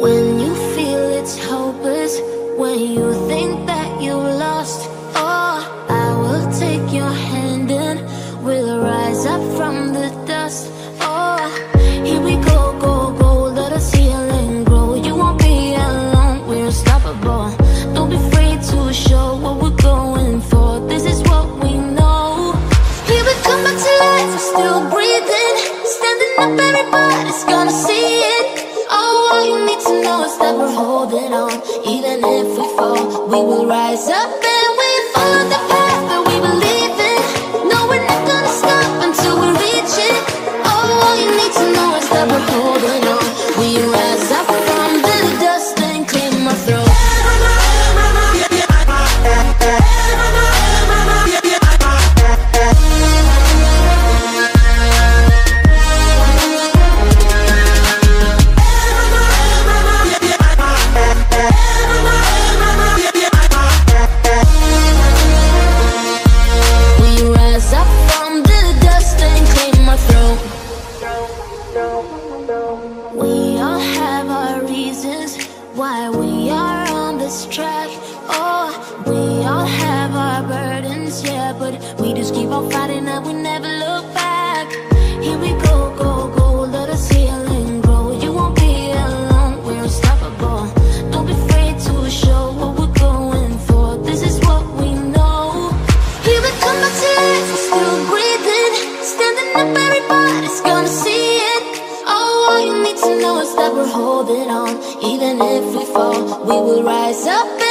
When you feel it's hopeless, when you think that you lost, oh, I will take your hand and we'll rise up from the dust. Oh, here we go, go, go, let us heal and grow. You won't be alone, we're unstoppable. Don't be afraid to show what we're going for. This is what we know. Here we come back to life, we're still breathing. Standing up, everybody's gonna see it. Oh, all you need to know is that we're holding on. Even if we fall, we will rise up and we follow the path that we believe in. No, we're not gonna stop until we reach it. Oh, all you need to know is that we're holding on. We rise up from the dust and clear my throat. We all have our reasons why we are on this track. Oh, we all have our burdens, yeah, but we just keep on fighting and we never look back. Here we go, go, go, let us heal and grow. You won't be alone, we're unstoppable. Don't be afraid to show what we're going for. This is what we know. Here we come back to life, we're still breathing. Standing up, everybody's gonna see it. All you need to know is that we're holding on. Even if we fall, we will rise up.